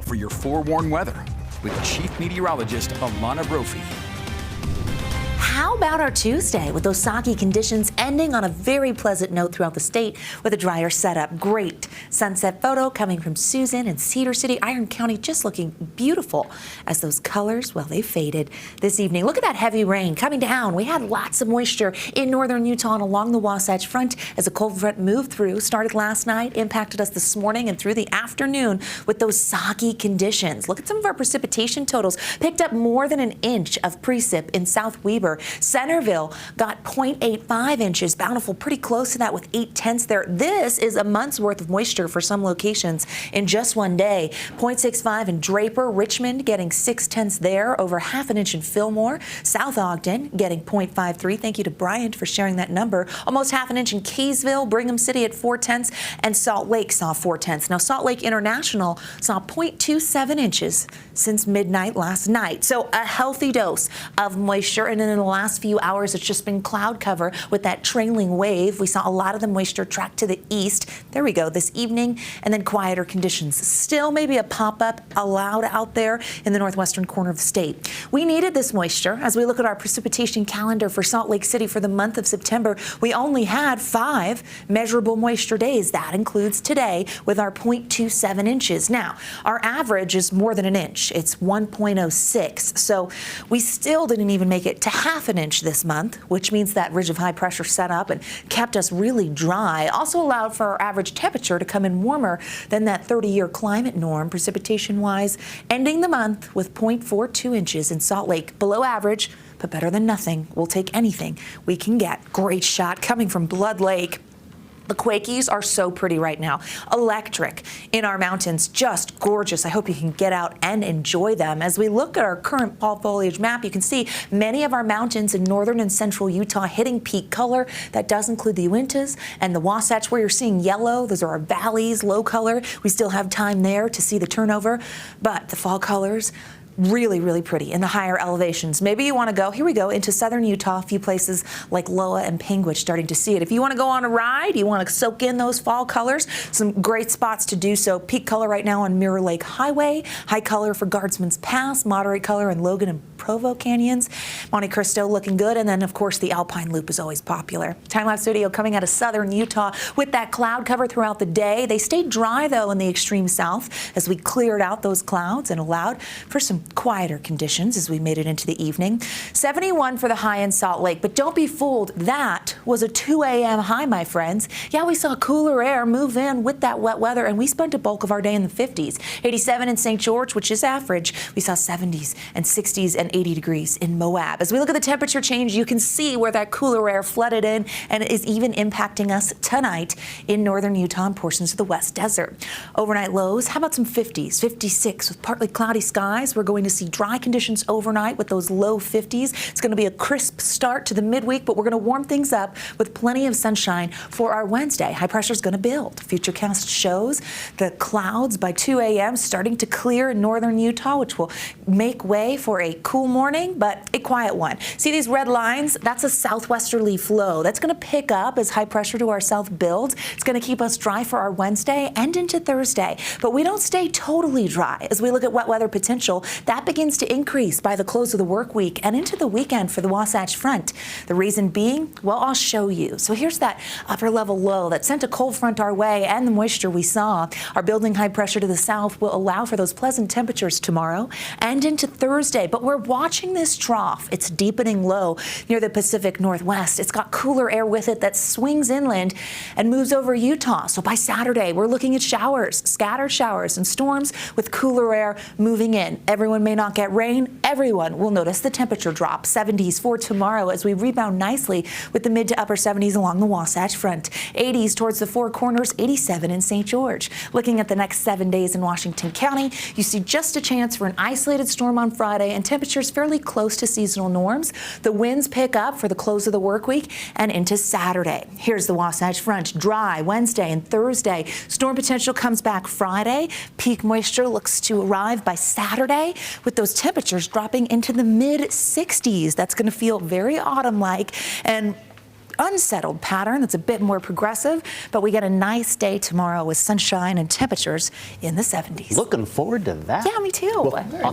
for your forewarned weather with Chief Meteorologist Alana Brophy. How about our Tuesday with those soggy conditions ending on a very pleasant note throughout the state with a drier setup? Great sunset photo coming from Susan in Cedar City, Iron County, just looking beautiful as those colors, well, they faded this evening. Look at that heavy rain coming down. We had lots of moisture in northern Utah and along the Wasatch Front as a cold front moved through, started last night, impacted us this morning and through the afternoon with those soggy conditions. Look at some of our precipitation totals. Picked up more than an inch of precip in South Weber. Centerville got 0.85 inches. Bountiful pretty close to that with 0.8 there. This is a month's worth of moisture for some locations in just one day. 0.65 in Draper. Richmond getting 0.6 there. Over half an inch in Fillmore. South Ogden getting 0.53. Thank you to Bryant for sharing that number. Almost half an inch in Kaysville. Brigham City at 0.4. And Salt Lake saw 0.4. Now Salt Lake International saw 0.27 inches since midnight last night. So a healthy dose of moisture, and then in the last few hours it's just been cloud cover with that trailing wave. We saw a lot of the moisture track to the east. There we go this evening, and then quieter conditions. Still maybe a pop-up allowed out there in the northwestern corner of the state. We needed this moisture as we look at our precipitation calendar for Salt Lake City for the month of September. We only had 5 measurable moisture days. That includes today with our 0.27 inches. Now our average is more than an inch. It's 1.06. So we still didn't even make it to half an inch this month, which means that ridge of high pressure set up and kept us really dry. Also allowed for our average temperature to come in warmer than that 30-year climate norm precipitation-wise, ending the month with 0.42 inches in Salt Lake. Below average, but better than nothing. We'll take anything we can get. Great shot coming from Blood Lake. The Quakies are so pretty right now. Electric in our mountains, just gorgeous. I hope you can get out and enjoy them. As we look at our current fall foliage map, you can see many of our mountains in northern and central Utah hitting peak color. That does include the Uintas and the Wasatch, where you're seeing yellow. Those are our valleys, low color. We still have time there to see the turnover, but the fall colors, really, really pretty in the higher elevations. Maybe you want to go, here we go, into southern Utah, a few places like Loa and Panguitch starting to see it. If you want to go on a ride, you want to soak in those fall colors, some great spots to do so. Peak color right now on Mirror Lake Highway, high color for Guardsman's Pass, moderate color in Logan and Provo Canyons. Monte Cristo looking good, and then of course the Alpine Loop is always popular. Time-lapse video coming out of southern Utah with that cloud cover throughout the day. They stayed dry though in the extreme south as we cleared out those clouds and allowed for some quieter conditions as we made it into the evening. 71 for the high in Salt Lake, but don't be fooled. That was a 2 a.m. high, my friends. Yeah, we saw cooler air move in with that wet weather, and we spent a bulk of our day in the 50s. 87 in St. George, which is average. We saw 70s and 60s and 80 degrees in Moab. As we look at the temperature change, you can see where that cooler air flooded in and is even impacting us tonight in northern Utah and portions of the West Desert. Overnight lows, how about some 50s, 56 with partly cloudy skies. We're going to see dry conditions overnight with those low 50s. It's going to be a crisp start to the midweek, but we're going to warm things up with plenty of sunshine for our Wednesday. High pressure is going to build. Futurecast shows the clouds by 2 a.m. starting to clear in northern Utah, which will make way for a cool morning, but a quiet one. See these red lines? That's a southwesterly flow. That's going to pick up as high pressure to our south builds. It's going to keep us dry for our Wednesday and into Thursday, but we don't stay totally dry. As we look at wet weather potential, that begins to increase by the close of the work week and into the weekend for the Wasatch Front. The reason being, well, I'll show you. So here's that upper level low that sent a cold front our way, and the moisture we saw. Our building high pressure to the south will allow for those pleasant temperatures tomorrow and into Thursday, but we're watching this trough. It's deepening low near the Pacific Northwest. It's got cooler air with it that swings inland and moves over Utah. So by Saturday, we're looking at showers, scattered showers and storms with cooler air moving in. Everyone may not get rain. Everyone will notice the temperature drop. 70s for tomorrow as we rebound nicely with the mid to upper 70s along the Wasatch Front. 80s towards the Four Corners, 87 in St. George. Looking at the next 7 days in Washington County, you see just a chance for an isolated storm on Friday and temperatures fairly close to seasonal norms. The winds pick up for the close of the work week and into Saturday. Here's the Wasatch Front. Dry Wednesday and Thursday. Storm potential comes back Friday. Peak moisture looks to arrive by Saturday with those temperatures dropping into the mid 60s. That's going to feel very autumn-like and unsettled pattern that's a bit more progressive, but we get a nice day tomorrow with sunshine and temperatures in the 70s. Looking forward to that. Yeah, me too. Well,